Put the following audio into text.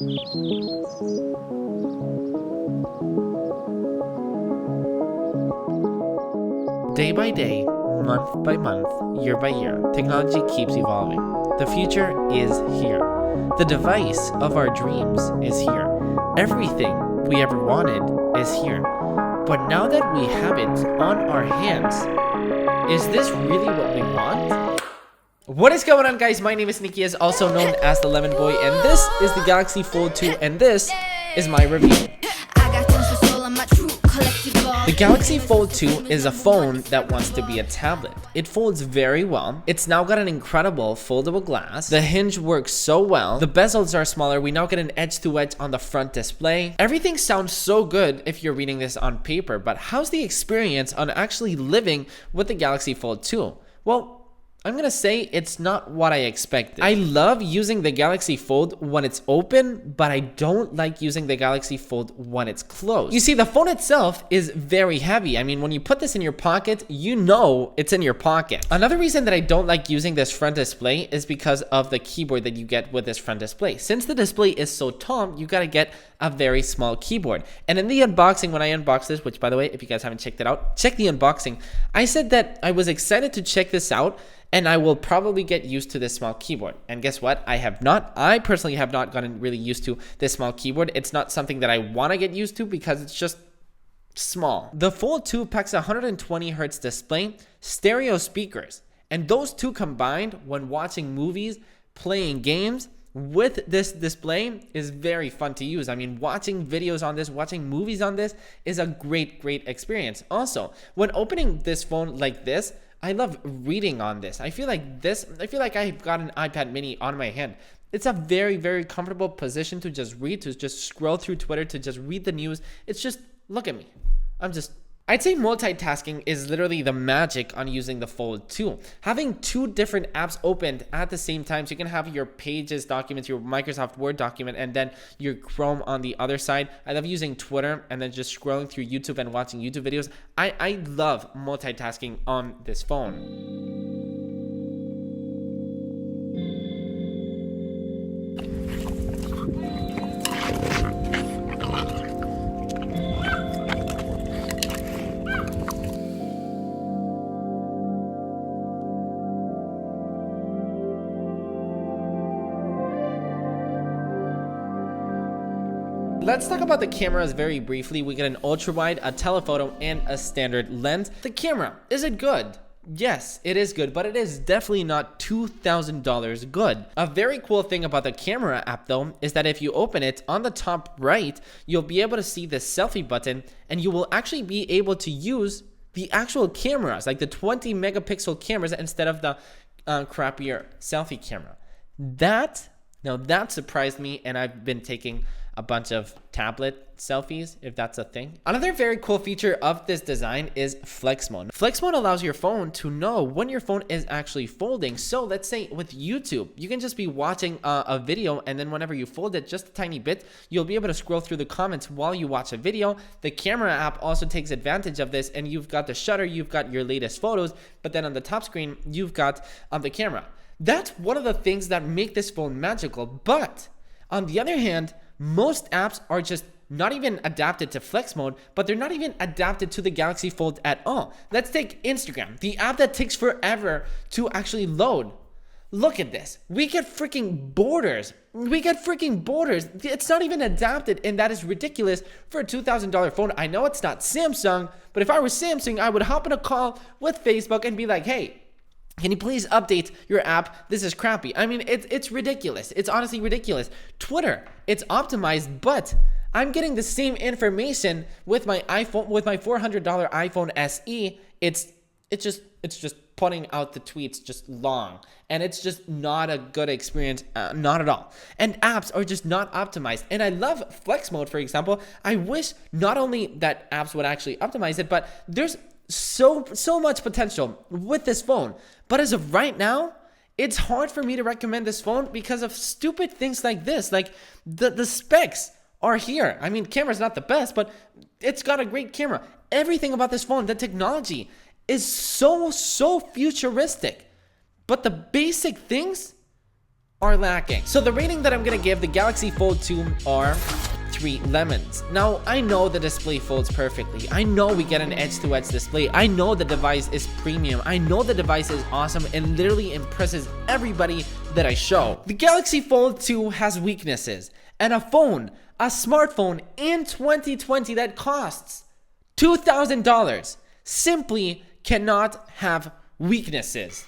Day by day, month by month, year by year, technology keeps evolving. The future is here. The device of our dreams is here. Everything we ever wanted is here. But now that we have it on our hands, is this really what we want? What is going on, guys? My name is Nicky, also known as the Lemon Boy, and this is the Galaxy Fold 2, and this is my review. The Galaxy Fold 2 is a phone that wants to be a tablet. It folds very well. It's now got an incredible foldable glass. The hinge works so well. The bezels are smaller. We now get an edge-to-edge on the front display. Everything sounds so good if you're reading this on paper, but how's the experience on actually living with the Galaxy Fold 2? Well, I'm gonna say it's not what I expected. I love using the Galaxy Fold when it's open, but I don't like using the Galaxy Fold when it's closed. You see, the phone itself is very heavy. I mean, when you put this in your pocket, you know it's in your pocket. Another reason that I don't like using this front display is because of the keyboard that you get with this front display. Since the display is so tall, you gotta get a very small keyboard. And in the unboxing, when I unboxed this, which by the way, if you guys haven't checked it out, check the unboxing. I said that I was excited to check this out, and I will probably get used to this small keyboard. And guess what? I have not. I personally have not gotten really used to this small keyboard. It's not something that I want to get used to because it's just small. The Fold 2 packs a 120 Hz display, stereo speakers, and those two combined when watching movies, playing games, with this display is very fun to use. I mean, watching videos on this, watching movies on this is a great experience. Also, when opening this phone like this, I love reading on this. I feel like I've got an iPad mini on my hand. It's a very comfortable position to just read, to just scroll through Twitter, to just read the news. It's just, look at me. I'd say multitasking is literally the magic on using the Fold 2. Having two different apps opened at the same time, so you can have your Pages documents, your Microsoft Word document, and then your Chrome on the other side. I love using Twitter and then just scrolling through YouTube and watching YouTube videos. I love multitasking on this phone. Let's talk about the cameras very briefly. We get an ultra wide, a telephoto, and a standard lens. The camera, is it good? Yes, it is good, but it is definitely not $2,000 good. A very cool thing about the camera app though is that if you open it on the top right, you'll be able to see the selfie button, and you will actually be able to use the actual cameras, like the 20 megapixel cameras instead of the crappier selfie camera. That surprised me, and I've been taking a bunch of tablet selfies, if that's a thing. Another very cool feature of this design is flex mode. Flex mode allows your phone to know when your phone is actually folding. So let's say with YouTube, you can just be watching a video, and then whenever you fold it just a tiny bit, you'll be able to scroll through the comments while you watch a video. The camera app also takes advantage of this, and you've got the shutter, you've got your latest photos, but then on the top screen, you've got the camera. That's one of the things that make this phone magical. But on the other hand, most apps are just not even adapted to flex mode, but they're not even adapted to the Galaxy Fold at all. Let's take Instagram, the app that takes forever to actually load. Look at this. We get freaking borders. It's not even adapted, and that is ridiculous for a $2,000 phone. I know it's not Samsung, but if I were Samsung, I would hop in a call with Facebook and be like, hey, can you please update your app? This is crappy. I mean, it's ridiculous. It's honestly ridiculous. Twitter, it's optimized, but I'm getting the same information with my iPhone, with my $400 iPhone SE. It's just putting out the tweets just long, and it's just not a good experience, not at all. And apps are just not optimized. And I love flex mode, for example. I wish not only that apps would actually optimize it, but there's so much potential with this phone. But as of right now, it's hard for me to recommend this phone because of stupid things like this. Like the specs are here. I mean, camera's not the best, but it's got a great camera. Everything about this phone, the technology is so futuristic. But the basic things are lacking. So the rating that I'm gonna give the Galaxy Fold 2 are 3 lemons. Now, I know the display folds perfectly. I know we get an edge-to-edge display. I know the device is premium. I know the device is awesome and literally impresses everybody that I show. The Galaxy Fold 2 has weaknesses, and a smartphone in 2020 that costs $2,000 simply cannot have weaknesses.